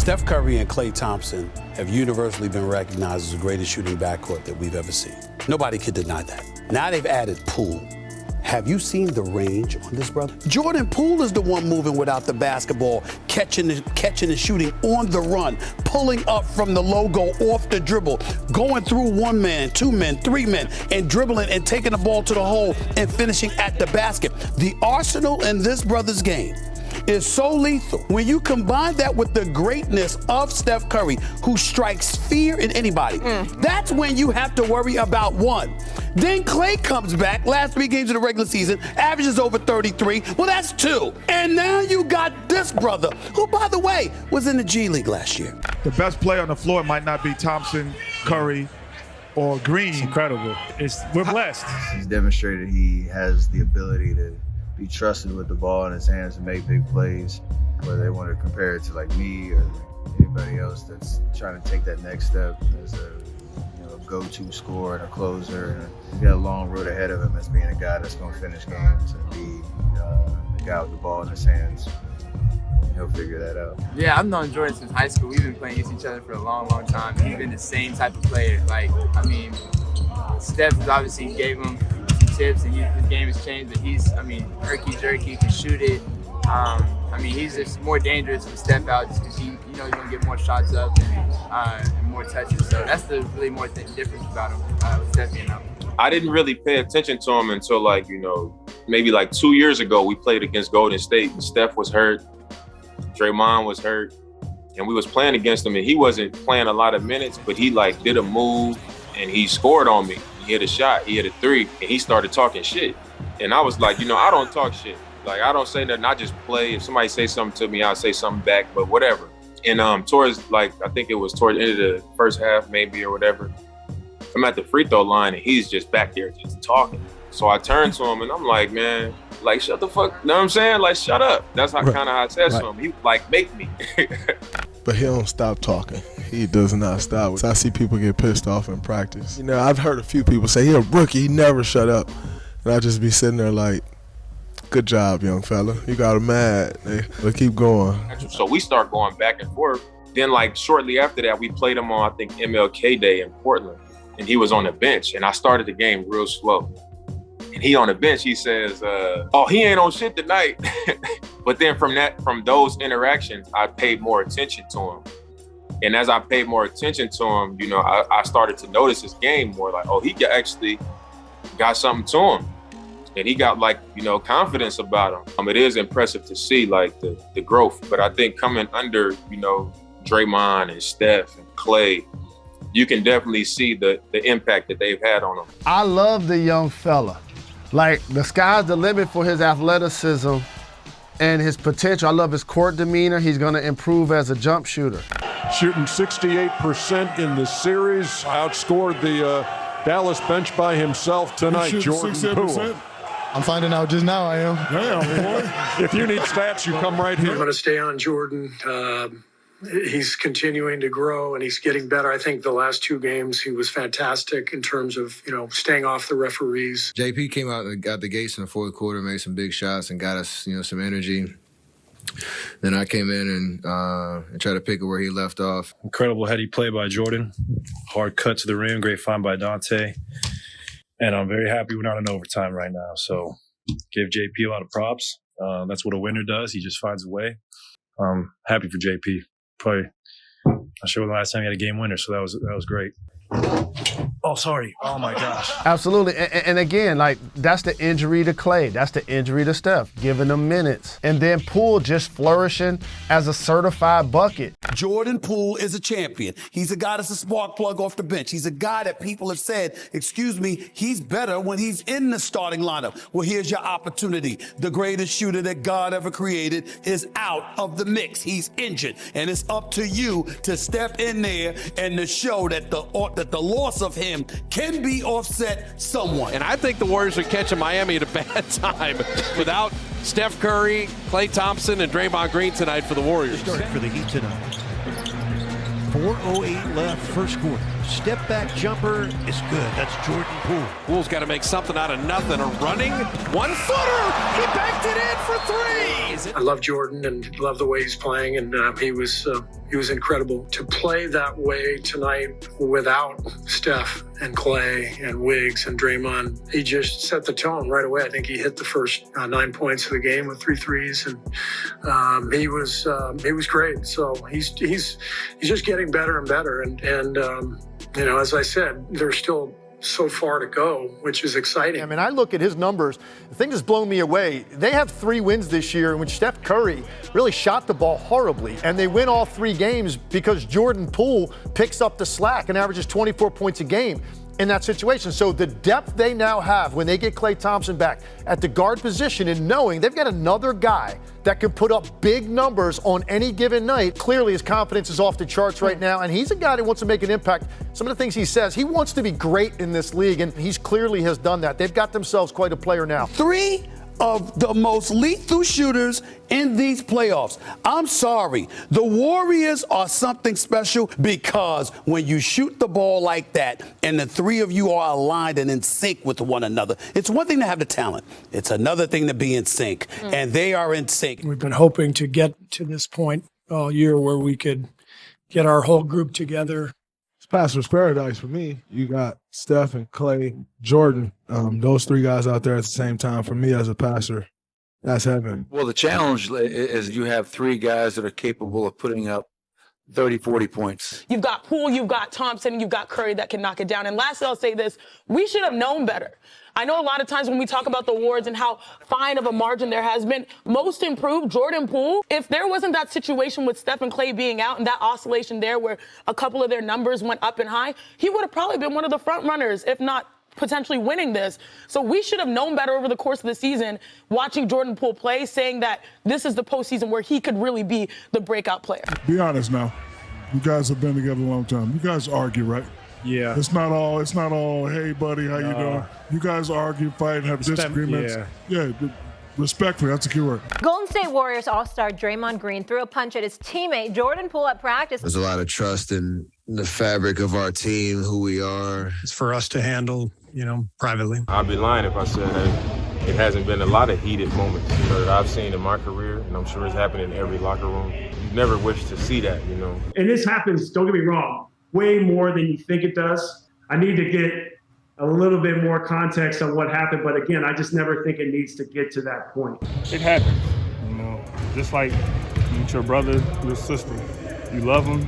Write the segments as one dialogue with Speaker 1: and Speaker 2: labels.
Speaker 1: Steph Curry and Klay Thompson have universally been recognized as the greatest shooting backcourt that we've ever seen. Nobody can deny that. Now they've added Poole. Have you seen the range on this brother? Jordan Poole is the one moving without the basketball, catching and shooting on the run, pulling up from the logo off the dribble, going through one man, two men, three men, and dribbling and taking the ball to the hole and finishing at the basket. The arsenal in this brother's game is so lethal. When you combine that with the greatness of Steph Curry, who strikes fear in anybody, that's when you have to worry about one. Then Klay comes back, last 3 games of the regular season, averages over 33. Well, that's 2. And now you got this brother, who, by the way, was in the G League last year.
Speaker 2: The best player on the floor might not be Thompson, Curry, or Green.
Speaker 3: It's incredible. We're blessed.
Speaker 4: He's demonstrated he has the ability to be trusted with the ball in his hands and make big plays, whether they want to compare it to like me or anybody else that's trying to take that next step as a go-to scorer and a closer. And he's got a long road ahead of him as being a guy that's going to finish games and be the guy with the ball in his hands. He'll figure that out.
Speaker 5: Yeah, I've known Jordan since high school. We've been playing against each other for a long, long time. He's been the same type of player. Steph obviously gave him tips and his game has changed, but he's, herky-jerky, can shoot it. He's just more dangerous to step out just because he's going to get more shots up and more touches. So that's the really more difference about him with Stepehn A.
Speaker 6: I didn't really pay attention to him until maybe 2 years ago. We played against Golden State and Steph was hurt, Draymond was hurt, and we was playing against him and he wasn't playing a lot of minutes, but he did a move and he scored on me. He hit a shot, he hit a 3, and he started talking shit. And I was like, I don't talk shit. I don't say nothing, I just play. If somebody say something to me, I'll say something back, but whatever. And towards, I think it was towards the end of the first half maybe or whatever, I'm at the free throw line and he's just back there just talking. So I turned to him and I'm like, man, shut the fuck, you know what I'm saying? Shut up. That's how kind of how I said to him. He was make me.
Speaker 7: But he don't stop talking. He does not stop. I see people get pissed off in practice. I've heard a few people say, he a rookie, he never shut up. And I just be sitting there like, good job, young fella. You got him mad. But keep going.
Speaker 6: So we start going back and forth. Then shortly after that, we played him on, I think, MLK Day in Portland. And he was on the bench. And I started the game real slow. And he on the bench, he says, he ain't on shit tonight. But then from those interactions, I paid more attention to him. And as I paid more attention to him, I started to notice his game more he actually got something to him. And he got confidence about him. It is impressive to see the growth. But I think coming under, Draymond and Steph and Klay, you can definitely see the impact that they've had on him.
Speaker 8: I love the young fella. The sky's the limit for his athleticism and his potential. I love his court demeanor. He's going to improve as a jump shooter.
Speaker 9: Shooting 68% in the series, outscored the Dallas bench by himself tonight, Jordan Poole.
Speaker 10: I'm finding out just now I am.
Speaker 9: Damn, boy. If you need stats, you come right here.
Speaker 11: I'm going to stay on Jordan. He's continuing to grow and he's getting better. I think the last 2 games he was fantastic in terms of, staying off the referees.
Speaker 4: JP came out and got the gates in the fourth quarter, made some big shots and got us, some energy. Then I came in and tried to pick it where he left off.
Speaker 3: Incredible heady play by Jordan. Hard cut to the rim, great find by Dante. And I'm very happy we're not in overtime right now. So give JP a lot of props. That's what a winner does. He just finds a way. Happy for JP. Probably not sure when the last time he had a game winner, so that was great. Oh, sorry. Oh, my gosh.
Speaker 8: Absolutely. And again, that's the injury to Klay. That's the injury to Steph, giving them minutes. And then Poole just flourishing as a certified bucket.
Speaker 1: Jordan Poole is a champion. He's a guy that's a spark plug off the bench. He's a guy that people have said, he's better when he's in the starting lineup. Well, here's your opportunity. The greatest shooter that God ever created is out of the mix. He's injured. And it's up to you to step in there and to show that the loss of him can be offset somewhat.
Speaker 12: And I think the Warriors are catching Miami at a bad time without Steph Curry, Klay Thompson, and Draymond Green tonight for the Warriors.
Speaker 13: Started for the Heat tonight. 4:08 left first quarter. Step back jumper is good. That's Jordan Poole.
Speaker 12: Poole's got to make something out of nothing. A running one-footer. He backed it in for three.
Speaker 11: I love Jordan and love the way he's playing, and he was incredible. To play that way tonight without Steph and Klay and Wiggs and Draymond, he just set the tone right away. I think he hit the first 9 points of the game with 3 threes, and he was great. So he's just getting better and better. And you know, as I said, there's still so far to go, which is exciting.
Speaker 14: I mean, I look at his numbers. The thing that's blown me away, they have 3 wins this year in which Steph Curry really shot the ball horribly. And they win all 3 games because Jordan Poole picks up the slack and averages 24 points a game in that situation. So the depth they now have when they get Klay Thompson back at the guard position and knowing they've got another guy that can put up big numbers on any given night. Clearly his confidence is off the charts right now, and he's a guy that wants to make an impact. Some of the things he says, he wants to be great in this league, and he's clearly has done that. They've got themselves quite a player now.
Speaker 1: 3 of the most lethal shooters in these playoffs. I'm sorry. The Warriors are something special because when you shoot the ball like that and the 3 of you are aligned and in sync with one another, it's one thing to have the talent. It's another thing to be in sync, and they are in sync.
Speaker 11: We've been hoping to get to this point all year where we could get our whole group together.
Speaker 7: It's Pastor's paradise for me. You got Steph and Klay, Jordan, those 3 guys out there at the same time. For me as a pastor, that's heaven.
Speaker 15: Well, the challenge is you have 3 guys that are capable of putting up 30, 40 points.
Speaker 16: You've got Poole, you've got Thompson, you've got Curry that can knock it down. And lastly, I'll say this, we should have known better. I know a lot of times when we talk about the awards and how fine of a margin there has been, most improved, Jordan Poole, if there wasn't that situation with Steph and Klay being out and that oscillation there where a couple of their numbers went up and high, he would have probably been one of the front runners, if not potentially winning this. So we should have known better over the course of the season, watching Jordan Poole play, saying that this is the postseason where he could really be the breakout player.
Speaker 2: Be honest now. You guys have been together a long time. You guys argue, right?
Speaker 3: Yeah.
Speaker 2: It's not all, hey, buddy, how you doing? You guys argue, fight, have disagreements. Yeah, respectfully, that's a key word.
Speaker 17: Golden State Warriors All-Star Draymond Green threw a punch at his teammate Jordan Poole at practice.
Speaker 18: There's a lot of trust in the fabric of our team, who we are.
Speaker 19: It's for us to handle, privately.
Speaker 6: I'd be lying if I said that it hasn't been a lot of heated moments, that I've seen in my career, and I'm sure it's happened in every locker room. You never wish to see that,
Speaker 20: And this happens, don't get me wrong, way more than you think it does. I need to get a little bit more context on what happened, but again, I just never think it needs to get to that point.
Speaker 21: It happens, just like with your brother, your sister. You love them,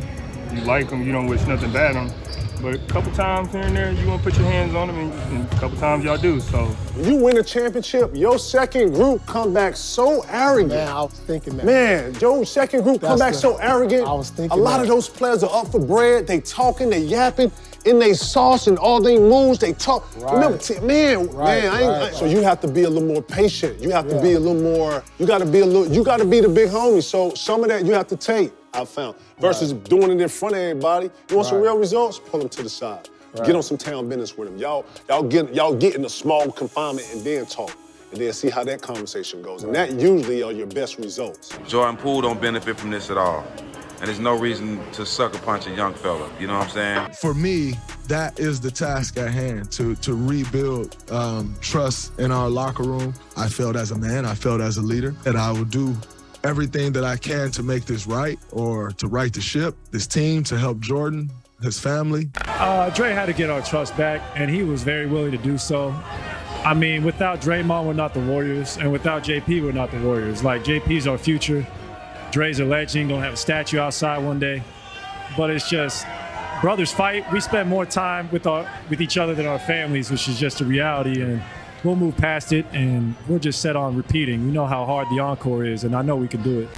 Speaker 21: you like them, you don't wish nothing bad on them. But a couple times here and there, you want to put your hands on them, and a couple times y'all do, so.
Speaker 22: When you win a championship, your second group come back so arrogant.
Speaker 8: Man, I was thinking that.
Speaker 22: Man, your second group come back so arrogant.
Speaker 8: I was thinking
Speaker 22: a lot of those players are up for bread. They talking, they yapping, in they sauce and all they moves, they talk. Remember, so you have to be a little more patient. You have to be a little more, you got to be the big homie. So some of that you have to take, I found, versus doing it in front of everybody. You want some real results? Pull them to the side. Get on some town business with them. Y'all get in a small confinement and then talk. And then see how that conversation goes. And that usually are your best results.
Speaker 23: Jordan Poole don't benefit from this at all. And there's no reason to sucker punch a young fella. You know what I'm saying?
Speaker 7: For me, that is the task at hand, to rebuild trust in our locker room. I felt as a man, I felt as a leader, that I would do everything that I can to make this right, or to right the ship, this team, to help Jordan, his family.
Speaker 3: Dre had to get our trust back, and he was very willing to do so. I mean, without Draymond, we're not the Warriors, and without JP, we're not the Warriors. Like, JP's our future. Dre's a legend, gonna have a statue outside one day. But it's just, brothers fight. We spend more time with each other than our families, which is just a reality, and we'll move past it, and we're just set on repeating. We know how hard the encore is, and I know we can do it.